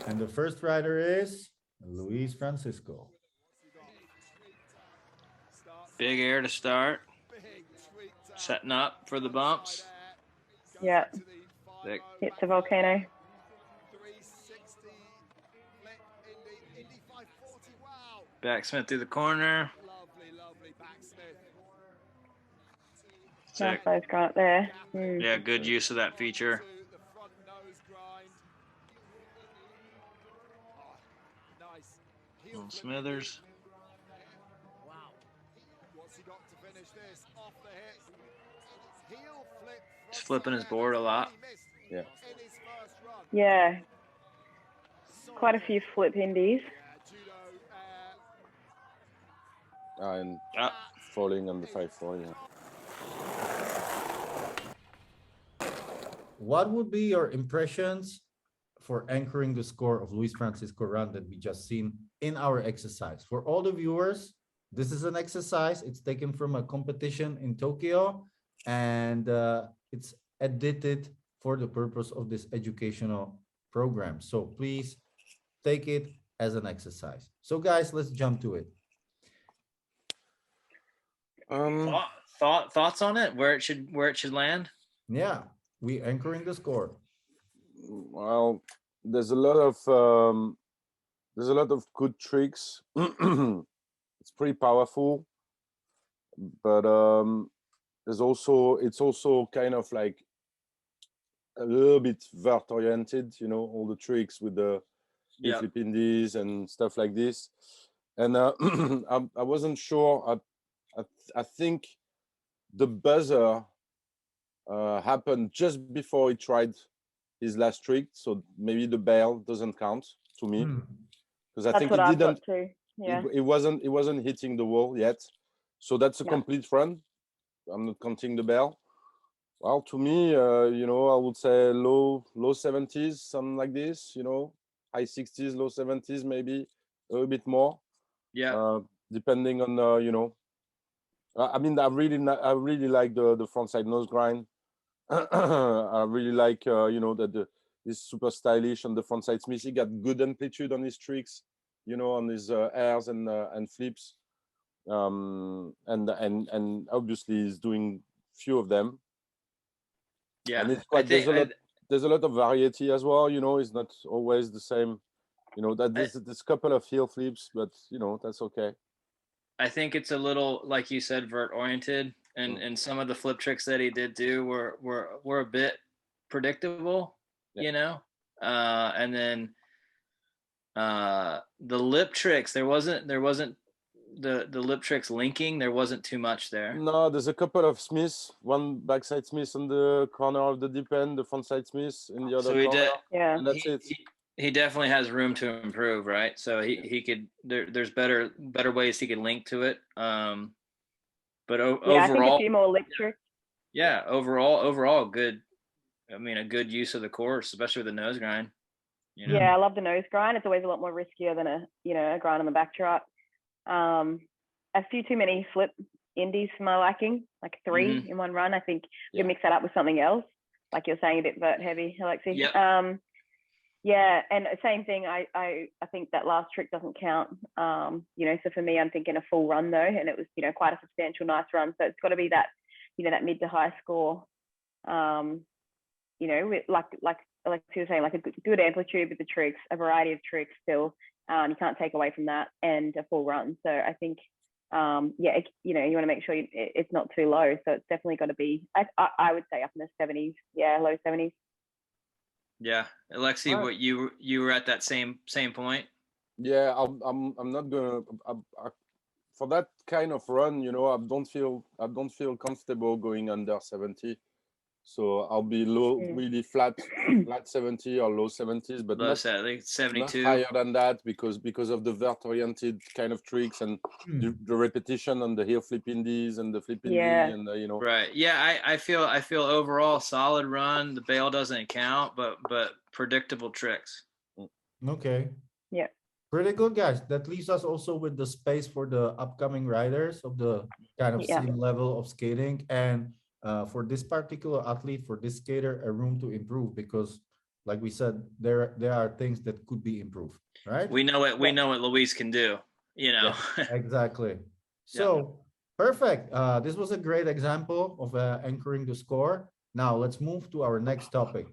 And the first rider is Luis Francisco. Big air to start. Setting up for the bumps. Yeah. Sick. Hits the volcano. Backsmith through the corner. Nice Sick. nose grind up there. Yeah, good use of that feature. Little Smithers. He's flipping his board a lot. Yeah. Yeah. Quite a few flip indies. And falling on the 5-4, yeah. What would be your impressions for anchoring the score of Luis Francisco run that we just seen in our exercise? For all the viewers, this is an exercise. It's taken from a competition in Tokyo, and it's edited for the purpose of this educational program. So please take it as an exercise. So guys, let's jump to it. Thoughts on it? Where it should land? Yeah, we anchoring the score. Well, there's a lot of good tricks. It's pretty powerful, but it's also kind of like a little bit vert oriented, you know, all the tricks with the flip indies and stuff like this. And I wasn't sure. I think the buzzer happened just before he tried his last trick, so maybe the bail doesn't count to me, because I think he didn't. Yeah. It wasn't hitting the wall yet, so that's a complete run. I'm not counting the bail. Well, to me, you know, I would say low 70s, something like this. You know, high 60s, low 70s, maybe a little bit more. Yeah. Depending on you know. I mean, I really like the frontside nose grind. I really like you know, that is super stylish on the frontside Smith. He got good amplitude on his tricks, you know, on his airs and flips, and obviously he's doing few of them. Yeah, and it's quite, there's a lot of variety as well. You know, it's not always the same. You know, that there's couple of heel flips, but you know, that's okay. I think it's a little, like you said, vert oriented, and some of the flip tricks that he did do were a bit predictable, you know. And then the lip tricks, there wasn't the lip tricks linking. There wasn't too much there. No, there's a couple of Smiths, one backside Smith on the corner of the deep end, the frontside Smith in the other corner. And that's it. He definitely has room to improve, right? So he could there's better ways he could link to it. But overall, I think a few more lip tricks. Yeah, overall good. I mean, a good use of the course, especially with the nose grind. You know? Yeah, I love the nose grind. It's always a lot more riskier than a grind on the backdrop. A few too many flip indies for my liking, like 3 in one run. I think we mix that up with something else, like you're saying, a bit vert heavy, Alexi. Yep. Yeah, and same thing. I think that last trick doesn't count. You know, so for me, I'm thinking a full run though, and it was, you know, quite a substantial, nice run. So it's got to be that, you know, that mid to high score. You know, with, like Alexi was saying, like a good amplitude with the tricks, a variety of tricks still. You can't take away from that, and a full run. So I think, you know, you want to make sure it's not too low. So it's definitely got to be, I would say, up in the 70s. Yeah, low 70s. Yeah, Alexi, what you were at that same point? Yeah, I'm not gonna for that kind of run. You know, I don't feel comfortable going under 70. So I'll be really flat 70 or low 70s, but not 72, not higher than that, because of the vert oriented kind of tricks and the repetition on the heel flip indies and the flip indie and you know. Right. Yeah, I feel overall solid run. The bail doesn't count, but predictable tricks. Okay. Yeah. Pretty good, guys. That leaves us also with the space for the upcoming riders of the kind of same level of skating, and for this particular athlete, for this skater, a room to improve, because like we said, there are things that could be improved, right? We know it. We know what Luis can do. You know. Exactly. So perfect. This was a great example of anchoring the score. Now let's move to our next topic.